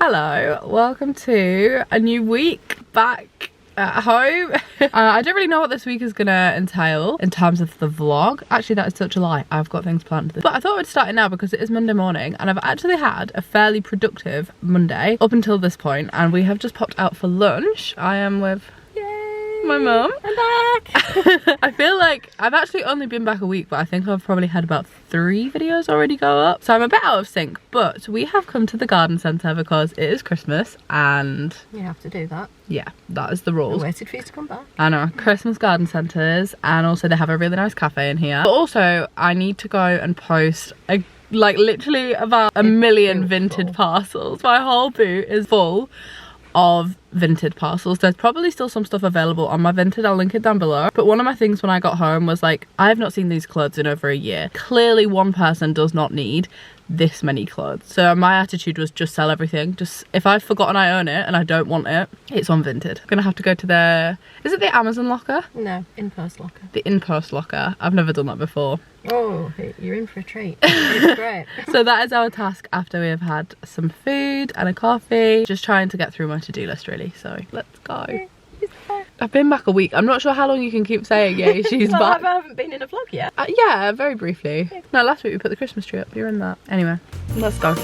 Hello, welcome to a new week back at home. I don't really know what this week is gonna entail in terms of the vlog. Actually, that is such a lie. I've got things planned. But I thought I'd start it now because it is Monday morning and I've actually had a fairly productive Monday up until this point, and we have just popped out for lunch. I am with my mum. I'm back. I feel like I've actually only been back a week, but I think I've probably had about 3 videos already go up, so I'm a bit out of sync. But we have come to the garden centre because it is Christmas and you have to do that. Yeah, that is the rules. I waited for you to come back. I know, Christmas garden centres, and also they have a really nice cafe in here. But also I need to go and post literally about a million vintage parcels. My whole boot is full of vintage parcels. There's probably still some stuff available on my Vinted, I'll link it down below. But one of my things when I got home was like, I have not seen these clothes in over a year. Clearly one person does not need this many clothes. So my attitude was just sell everything. Just, if I've forgotten I own it and I don't want it, it's on Vinted. I'm gonna have to go to their, is it the Amazon locker? No, in-post locker. The in-post locker. I've never done that before. Oh, you're in for a treat. It's great. So that is our task after we have had some food and a coffee. Just trying to get through my to-do list really, so let's go. I've been back a week. I'm not sure how long you can keep saying, yeah, she's well, back. I haven't been in a vlog yet. Yeah, very briefly. No, last week we put the Christmas tree up. You're in that. Anyway, let's go.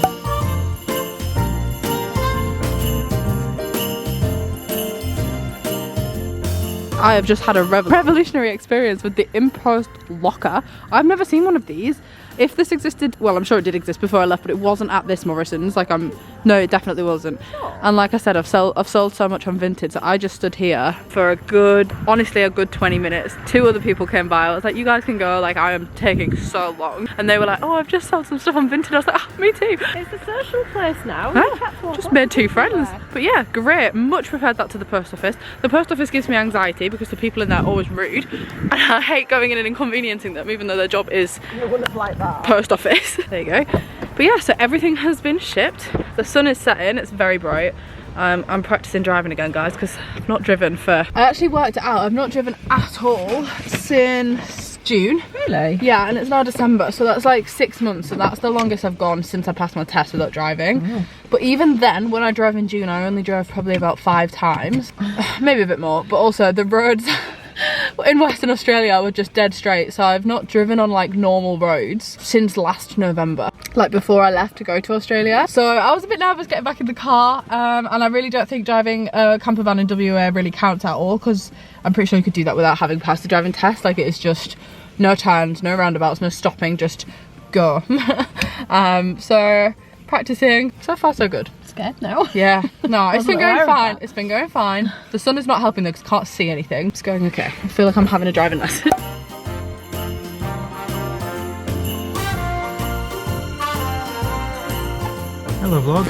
I have just had a revolutionary experience with the in-post locker. I've never seen one of these. If this existed, well, I'm sure it did exist before I left, but it wasn't at this Morrison's. Like, no, it definitely wasn't. Sure. And like I said, I've sold so much on Vinted, so I just stood here for honestly a good 20 minutes. 2 other people came by. I was like, you guys can go, like, I am taking so long. And they were like, oh, I've just sold some stuff on Vinted. I was like, oh, me too. It's a social place now. Just made 2 friends. But yeah, great. Much preferred that to the post office. The post office gives me anxiety because the people in there are always rude. And I hate going in and inconveniencing them, even though their job is post office. There you go. But yeah, so everything has been shipped. The sun is setting, it's very bright. I'm practicing driving again, guys, because I've not driven I actually worked it out, I've not driven at all since June. Really? Yeah, and it's now December, so that's like 6 months, so that's the longest I've gone since I passed my test without driving. Oh. But even then, when I drove in June, I only drove probably about 5 times. Maybe a bit more, but also the roads in Western Australia were just dead straight, so I've not driven on like normal roads since last November, like before I left to go to Australia. So I was a bit nervous getting back in the car, and I really don't think driving a camper van in WA really counts at all, because I'm pretty sure you could do that without having passed the driving test. Like, it is just no turns, no roundabouts, no stopping, just go. So practicing, so far so good. Scared now? Yeah, no, it's been going fine. It's been going fine. The sun is not helping though, because I can't see anything. It's going okay. I feel like I'm having a driving lesson. Hello vlog.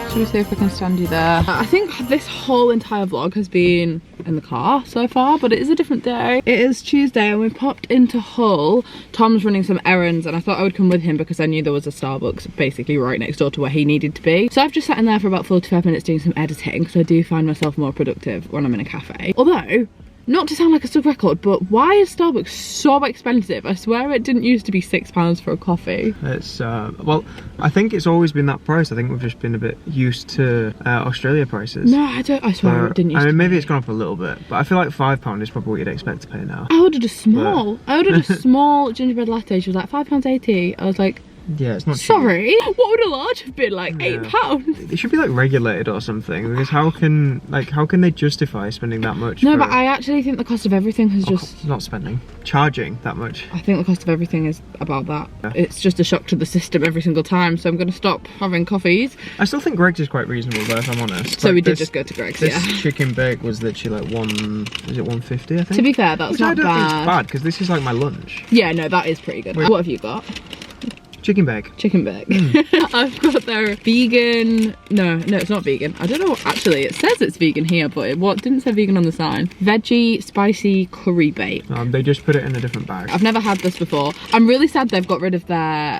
Should we see if we can stand you there? I think this whole entire vlog has been in the car so far, but it is a different day. It is Tuesday and we popped into Hull. Tom's running some errands and I thought I would come with him because I knew there was a Starbucks basically right next door to where he needed to be. So I've just sat in there for about 45 minutes doing some editing, because I do find myself more productive when I'm in a cafe. Although, not to sound like a stuck record, but why is Starbucks so expensive? I swear it didn't used to be £6 for a coffee. It's, well, I think it's always been that price. I think we've just been a bit used to Australia prices. No, I swear it didn't used to. I mean, maybe it's gone up a little bit, but I feel like £5 is probably what you'd expect to pay now. I ordered a small gingerbread latte. She was like £5.80. I was like, yeah, it's not sorry, cheap. What would a large have been? Like £8? It should be like regulated or something, because how can they justify spending that much? No, but I actually think the cost of everything has just... Not spending, charging that much. I think the cost of everything is about that. Yeah. It's just a shock to the system every single time, so I'm going to stop having coffees. I still think Greg's is quite reasonable though, if I'm honest. So like, we did just go to Greg's, this chicken bake was literally like $150, I think? To be fair, that's not bad. Which I don't think it's bad, because this is like my lunch. Yeah, no, that is pretty good. What have you got? Chicken bag. Chicken bag. I've got their vegan, no, it's not vegan. I don't know, actually, it says it's vegan here, but it didn't say vegan on the sign. Veggie spicy curry bake. They just put it in a different bag. I've never had this before. I'm really sad they've got rid of their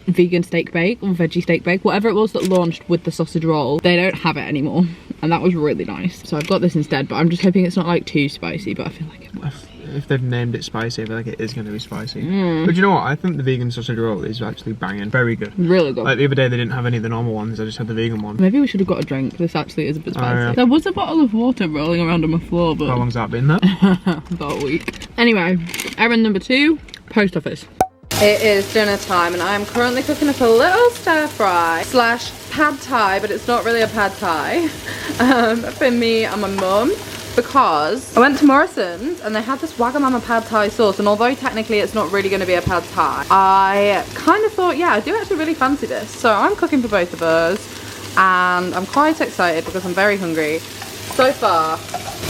vegan steak bake or veggie steak bake, whatever it was that launched with the sausage roll. They don't have it anymore, and that was really nice. So I've got this instead, but I'm just hoping it's not like too spicy, but I feel like it will. if they've named it spicy, I feel like it is going to be spicy. But you know what? I think the vegan sausage roll is actually banging. Very good. Really good. Like the other day they didn't have any of the normal ones, I just had the vegan one. Maybe we should have got a drink. This actually is a bit spicy. Yeah. There was a bottle of water rolling around on my floor, but... How long's that been there? about a week. Anyway, errand number 2, post office. It is dinner time and I'm currently cooking up a little stir fry slash pad thai, but it's not really a pad thai, for me and my mum, because I went to Morrison's and they had this Wagamama pad thai sauce, and although technically it's not really going to be a pad thai, I kind of thought, yeah, I do actually really fancy this. So I'm cooking for both of us and I'm quite excited because I'm very hungry. So far,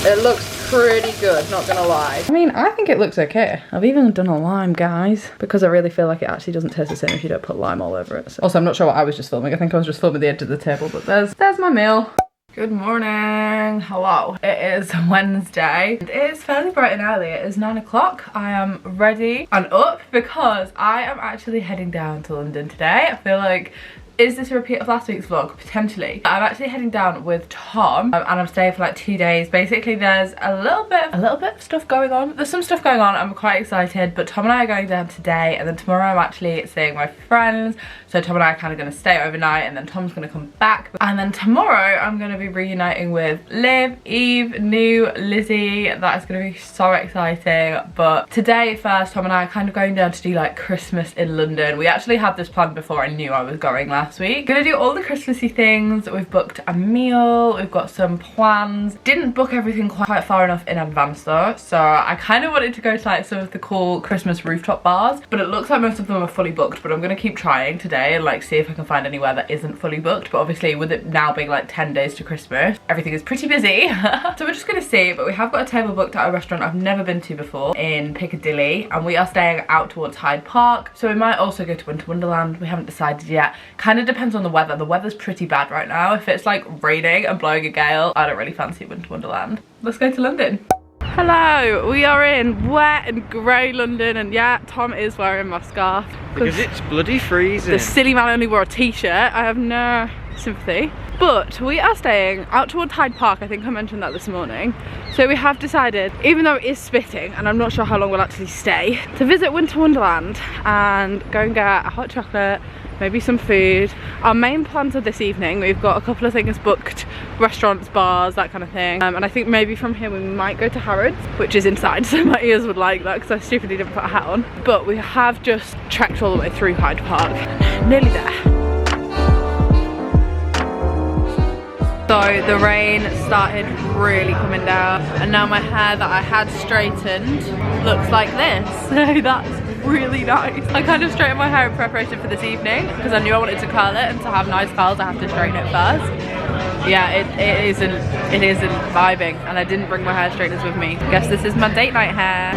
it looks pretty good, not gonna lie. I mean, I think it looks okay. I've even done a lime, guys, because I really feel like it actually doesn't taste the same if you don't put lime all over it. So. Also, I'm not sure what I was just filming. I think I was just filming the edge of the table, but there's my meal. Good morning. Hello. It is Wednesday. It is fairly bright and early. It is 9 o'clock. I am ready and up because I am actually heading down to London today. I feel like, is this a repeat of last week's vlog? Potentially. I'm actually heading down with Tom and I'm staying for like 2 days. Basically there's a little bit of stuff going on. There's some stuff going on. I'm quite excited, but Tom and I are going down today and then tomorrow I'm actually staying with my friends. So Tom and I are kind of going to stay overnight and then Tom's going to come back. And then tomorrow I'm going to be reuniting with Liv, Eve, New, Lizzie. That is going to be so exciting. But today first, Tom and I are kind of going down to do like Christmas in London. We actually had this planned before I knew I was going last week. Gonna do all the Christmassy things. We've booked a meal, we've got some plans. Didn't book everything quite far enough in advance though, so I kind of wanted to go to like some of the cool Christmas rooftop bars, but it looks like most of them are fully booked. But I'm gonna keep trying today and like see if I can find anywhere that isn't fully booked. But obviously with it now being like 10 days to Christmas, everything is pretty busy. So we're just gonna see, but we have got a table booked at a restaurant I've never been to before in Piccadilly, and we are staying out towards Hyde Park, so we might also go to Winter Wonderland. We haven't decided yet. Kind of depends on the weather. The weather's pretty bad right now. If it's like raining and blowing a gale, I don't really fancy Winter Wonderland. Let's go to London. Hello, we are in wet and grey London, and yeah, Tom is wearing my scarf. Because it's bloody freezing. The silly man only wore a t-shirt. I have no sympathy. But we are staying out towards Hyde Park. I think I mentioned that this morning. So we have decided, even though it is spitting and I'm not sure how long we'll actually stay, to visit Winter Wonderland and go and get a hot chocolate, maybe some food. Our main plans are this evening. We've got a couple of things booked, restaurants, bars, that kind of thing. And I think maybe from here we might go to Harrods, which is inside, so my ears would like that because I stupidly didn't put a hat on. But we have just trekked all the way through Hyde Park. Nearly there. So the rain started really coming down and now my hair that I had straightened looks like this. So that's really nice. I kind of straightened my hair in preparation for this evening because I knew I wanted to curl it, and to have nice curls I have to straighten it first. Yeah, it isn't vibing, and I didn't bring my hair straighteners with me. Guess this is my date night hair.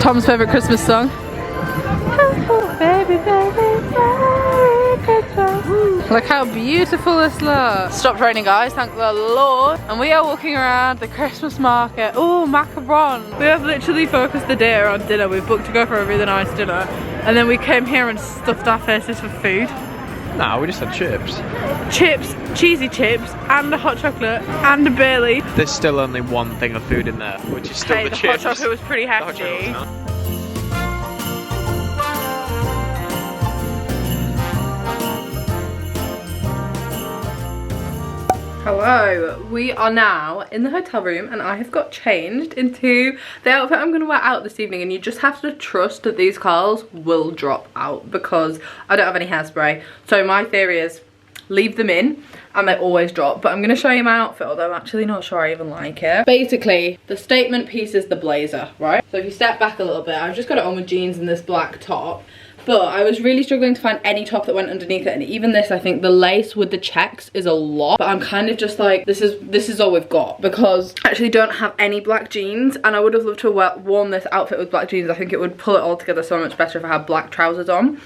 Tom's favourite Christmas song. Baby, baby, Merry Christmas. Look how beautiful this looks. Stopped raining, guys, thank the Lord. And we are walking around the Christmas market. Oh, macaron. We have literally focused the day around dinner. We've booked to go for a really nice dinner. And then we came here and stuffed our faces for food. No, we just had chips. Chips, cheesy chips, and a hot chocolate, and a Bailey. There's still only one thing of food in there, which is still the chips. The hot chocolate was pretty hefty. Hello, we are now in the hotel room and I have got changed into the outfit I'm going to wear out this evening, and you just have to trust that these curls will drop out because I don't have any hairspray. So my theory is leave them in and they always drop. But I'm going to show you my outfit, although I'm actually not sure I even like it. Basically, the statement piece is the blazer, right? So if you step back a little bit, I've just got it on with jeans and this black top. But I was really struggling to find any top that went underneath it, and even this, I think the lace with the checks is a lot, but I'm kind of just like, this is all we've got, because I actually don't have any black jeans, and I would have loved to have worn this outfit with black jeans. I think it would pull it all together so much better if I had black trousers on.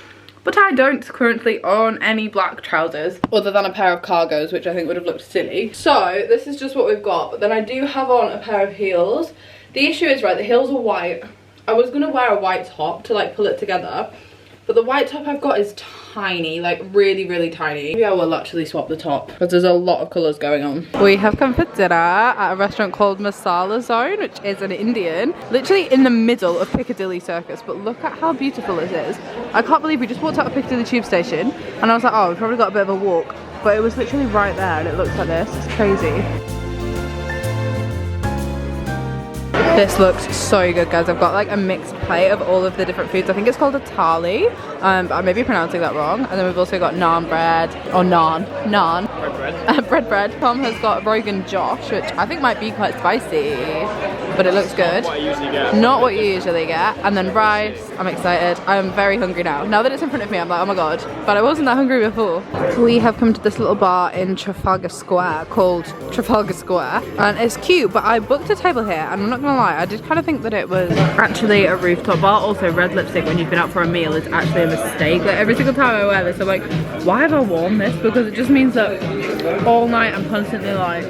But I don't currently own any black trousers other than a pair of cargos, which I think would have looked silly. So this is just what we've got, but then I do have on a pair of heels. The issue is, right, the heels are white I was gonna wear a white top to like pull it together, but the white top I've got is tiny, like really, really tiny. Maybe I will actually swap the top because there's a lot of colours going on. We have come for dinner at a restaurant called Masala Zone, which is an Indian, literally in the middle of Piccadilly Circus. But look at how beautiful it is. I can't believe we just walked out of Piccadilly Tube Station and I was like, oh, we've probably got a bit of a walk. But it was literally right there and it looks like this. It's crazy. This looks so good, guys. I've got like a mixed plate of all of the different foods. I think it's called a thali, but I may be pronouncing that wrong. And then we've also got naan bread, or naan. Bread. Tom has got Rogan Josh, which I think might be quite spicy, but it looks good. Not what I usually get. Not what you usually get. And then rice. I'm excited. I'm very hungry now. Now that it's in front of me, I'm like, oh my god. But I wasn't that hungry before. We have come to this little bar in Trafalgar Square called Trafalgar Square, and it's cute. But I booked a table here, and I'm not gonna lie, I did kind of think that it was actually a rooftop bar. Also, red lipstick when you've been out for a meal is actually a mistake. Like every single time I wear this, I'm like, why have I worn this? Because it just means that all night I'm constantly like,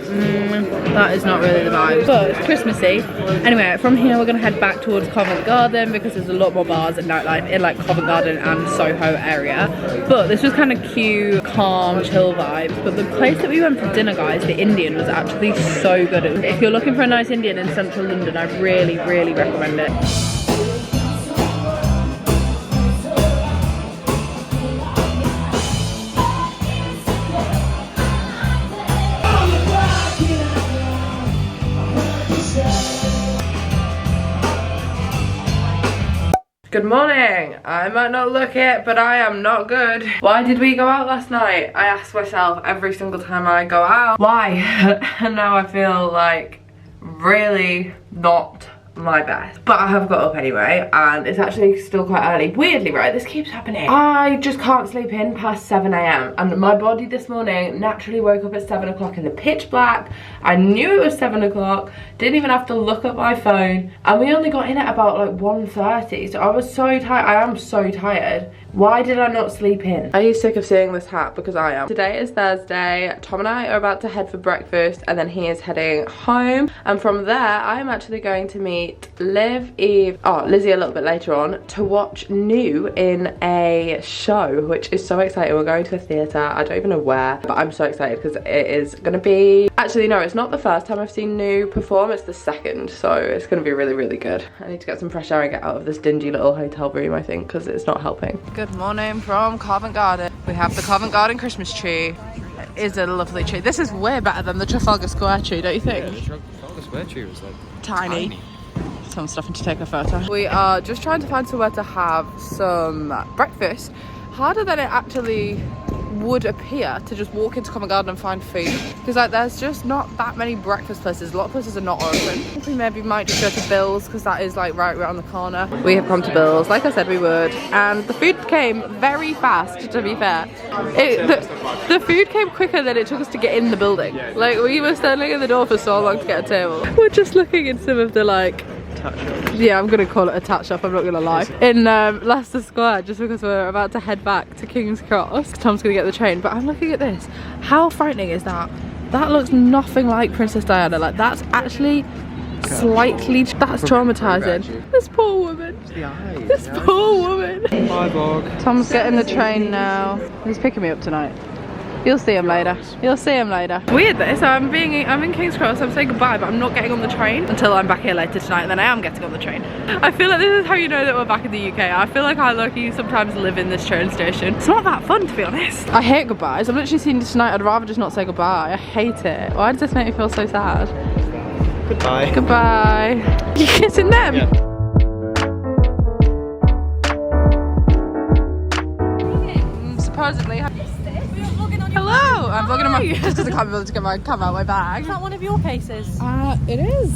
that is not really the vibe. But it's Christmassy. Anyway, from here we're gonna head back towards Covent Garden because there's a lot more bars and nightlife in like Covent Garden and Soho area. But this was kind of cute, calm, chill vibes. But the place that we went for dinner, guys, the Indian, was actually so good. If you're looking for a nice Indian in central London, I really, really recommend it. Good morning. I might not look it, but I am not good. Why did we go out last night? I ask myself every single time I go out. Why? And now I feel like really not my best. But I have got up anyway, and it's actually still quite early. Weirdly, right, this keeps happening. I just can't sleep in past 7 AM, and my body this morning naturally woke up at 7 o'clock in the pitch black. I knew it was 7 o'clock, didn't even have to look at my phone, and we only got in at about like 1:30, so I was so tired. I am so tired. Why did I not sleep in? Are you sick of seeing this hat? Because I am. Today is Thursday. Tom and I are about to head for breakfast, and then he is heading home, and from there I am actually going to meet Lizzie a little bit later on to watch New in a show, which is so exciting. We're going to a theatre. I don't even know where, but I'm so excited because it is gonna be, actually no, it's not the first time I've seen New perform, it's the second, so it's gonna be really, really good. I need to get some fresh air and get out of this dingy little hotel room, I think, because it's not helping. Good morning from Covent Garden. We have the Covent Garden Christmas tree. It is a lovely tree. This is way better than the Trafalgar Square tree, don't you think? Yeah, the Trafalgar Square tree was like tiny. Someone's stopping to take a photo. We are just trying to find somewhere to have some breakfast. Harder than it actually would appear to just walk into Covent Garden and find food, because like there's just not that many breakfast places. A lot of places are not open. I think we maybe might just go to Bill's because that is like right around the corner. We have come to Bill's like I said we would, and the food came very fast, to be fair. The food came quicker than it took us to get in the building. Like we were standing at the door for so long to get a table. We're just looking in some of the like, yeah, I'm gonna call it a tat shop, I'm not gonna lie, in Leicester Square, just because we're about to head back to King's Cross. Tom's gonna get the train, but I'm looking at this. How frightening is that? That looks nothing like Princess Diana. Like that's actually slightly, that's traumatizing. This poor woman. This poor woman. Bye, vlog. Tom's getting the train now. He's picking me up tonight. You'll see him later. You'll see him later. Weird though, so I'm in King's Cross, I'm saying goodbye, but I'm not getting on the train until I'm back here later tonight, and then I am getting on the train. I feel like this is how you know that we're back in the UK. I feel like I low-key sometimes live in this train station. It's not that fun, to be honest. I hate goodbyes. I'm literally seeing you tonight. I'd rather just not say goodbye. I hate it. Why does this make me feel so sad? Goodbye. Goodbye. You kissing them? Yeah. Supposedly. Hello! I'm vlogging on my just because I can't be able to get my camera out of my bag. Is that one of your cases? It is.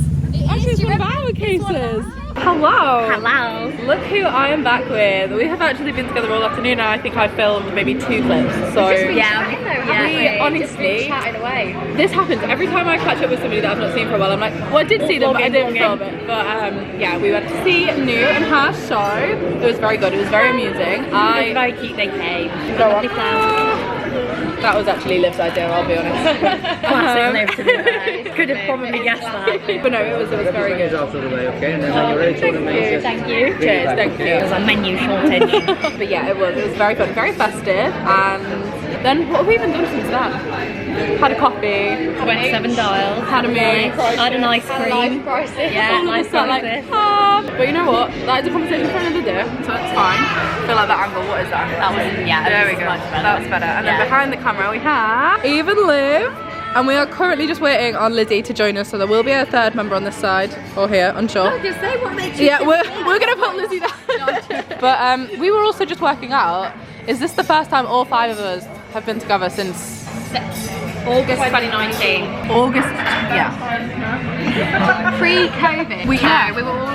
Actually, it's one of our cases. Hello! Hello! Look who I am back with. We have actually been together all afternoon, and I think I filmed maybe 2 clips. So Yeah, honestly, chatting away. this happens every time I catch up with somebody that I've not seen for a while. I'm like, well, I did see them, but I didn't film it. But yeah, we went to see New and her show. It was very good. It was very amusing. It was very cute. They came. Go on. That was actually Liv's idea, I'll be honest. Classic Liv to be fair. Could have probably guessed that. But no, it was very good. Thank you. Cheers, thank you. It was a menu shortage. But yeah, it was very fun, very festive. And then what have we even done since that? Had a coffee. Went 7 dials. Had a meal. Had an ice cream. Yeah, all of nice us are like, but you know what? That is a conversation for another day, so it's fine. I feel like that angle, what is that? That was, yeah, there we go. That's better. And then behind the camera we have Eve and Liv. And we are currently just waiting on Lizzie to join us, so there will be a third member on this side, or here, unsure. Just say what makes yeah, we're gonna put Lizzie there. But we were also just working out, is this the first time all 5 of us have been together since August 2019. August, yeah. Pre-COVID. We were all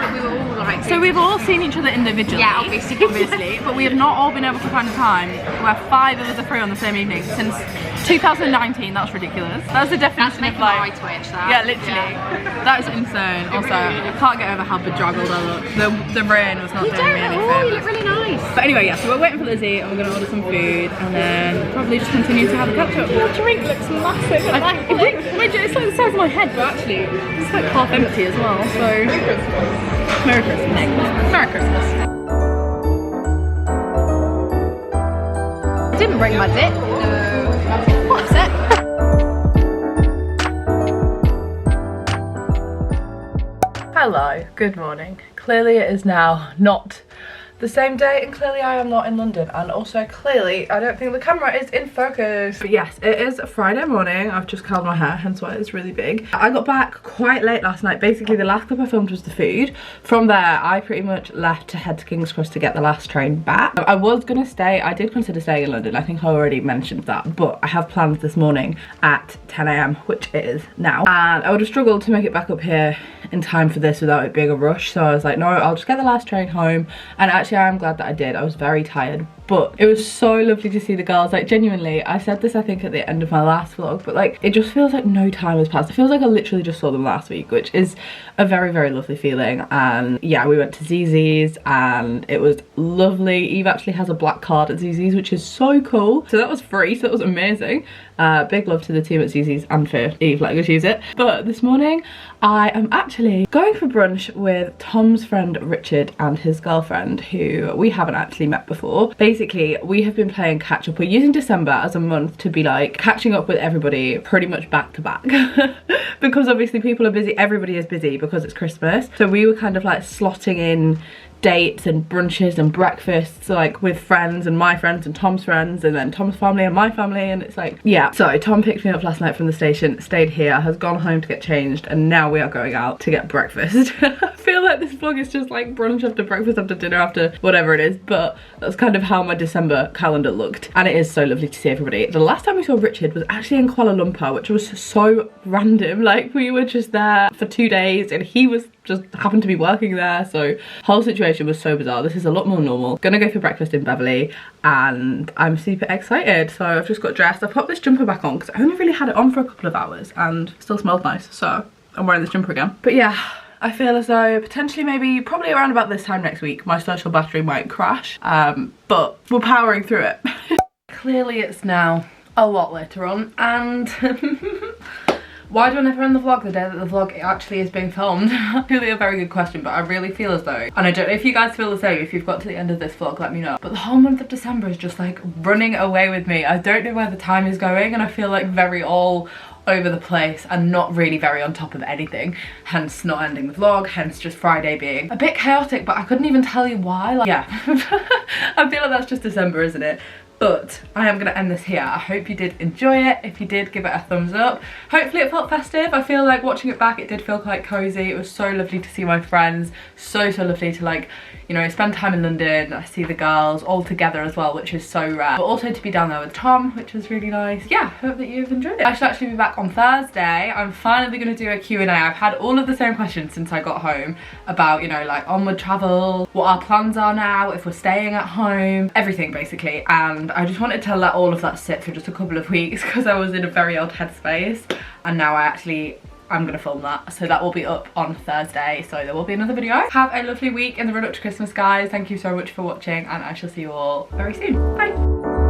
like. So we've all seen each other individually. Yeah, obviously. But we have not all been able to find a time where 5 of us are free on the same evening since 2019. That's ridiculous. That's the definition of like. Twitch, that. Yeah, literally. Yeah. That is insane. Also, I can't get over how bedraggled I look. The rain was not doing me any favours. You look really nice. But anyway, yeah, so we're waiting for Lizzie and we're going to order some food and then probably just continue to have a catch up. Your drink looks massive. It's like the size of my head, but actually it's like half empty as well. So Merry Christmas. Merry Christmas. Merry Christmas. Didn't bring my dip. What's it? Hello, good morning. Clearly it is now not the same day and clearly I am not in London, and also clearly I don't think the camera is in focus. But yes, it is a Friday morning. I've just curled my hair, hence why it's really big. I got back quite late last night. Basically the last clip I filmed was the food. From there I pretty much left to head to King's Cross to get the last train back. I was gonna stay, I did consider staying in London, I think I already mentioned that, but I have plans this morning at 10 AM, which it is now, and I would have struggled to make it back up here in time for this without it being a rush. So I was like, no, I'll just get the last train home. And actually I am glad that I did. I was very tired, but it was so lovely to see the girls. Like genuinely, I said this I think at the end of my last vlog, but like it just feels like no time has passed. It feels like I literally just saw them last week, which is a very, very lovely feeling. And yeah, we went to ZZ's and it was lovely. Eve actually has a black card at ZZ's, which is so cool. So that was free, so that was amazing. Big love to the team at ZZ's and for Eve letting us use it. But this morning I am actually going for brunch with Tom's friend Richard and his girlfriend, who we haven't actually met before. Basically we have been playing catch up. We're using December as a month to be like catching up with everybody pretty much back to back because obviously people are busy, everybody is busy because it's Christmas. So we were kind of like slotting in dates and brunches and breakfasts like with friends and my friends and Tom's friends and then Tom's family and my family, and it's like, yeah. So Tom picked me up last night from the station, stayed here, has gone home to get changed, and now we are going out to get breakfast. I feel like this vlog is just like brunch after breakfast after dinner after whatever it is, but that's kind of how my December calendar looked, and it is so lovely to see everybody. The last time we saw Richard was actually in Kuala Lumpur, which was so random. Like we were just there for 2 days and he was just happened to be working there, so whole situation was so bizarre. This is a lot more normal. Gonna go for breakfast in Beverley and I'm super excited. So I've just got dressed. I popped this jumper back on because I only really had it on for a couple of hours and it still smelled nice, so I'm wearing this jumper again. But yeah, I feel as though potentially maybe probably around about this time next week my social battery might crash, but we're powering through it. Clearly it's now a lot later on and why do I never end the vlog the day that the vlog actually is being filmed? Really a very good question, but I really feel as though, and I don't know if you guys feel the same, if you've got to the end of this vlog, let me know. But the whole month of December is just like running away with me. I don't know where the time is going and I feel like very all over the place and not really very on top of anything, hence not ending the vlog, hence just Friday being a bit chaotic, but I couldn't even tell you why. Like, yeah. I feel like that's just December, isn't it? But I am going to end this here. I hope you did enjoy it. If you did, give it a thumbs up. Hopefully it felt festive. I feel like watching it back, it did feel quite cozy. It was so lovely to see my friends. So lovely to, like, you know, spend time in London. I see the girls all together as well, which is so rare. But also to be down there with Tom, which was really nice. Yeah, hope that you've enjoyed it. I should actually be back on Thursday. I'm finally going to do a Q&A. I've had all of the same questions since I got home about, you know, like onward travel, what our plans are now, if we're staying at home, everything basically. And I just wanted to let all of that sit for just a couple of weeks because I was in a very odd headspace, and now I'm gonna film that, so that will be up on Thursday, so there will be another video. Have a lovely week in the run up to Christmas, guys. Thank you so much for watching and I shall see you all very soon. Bye.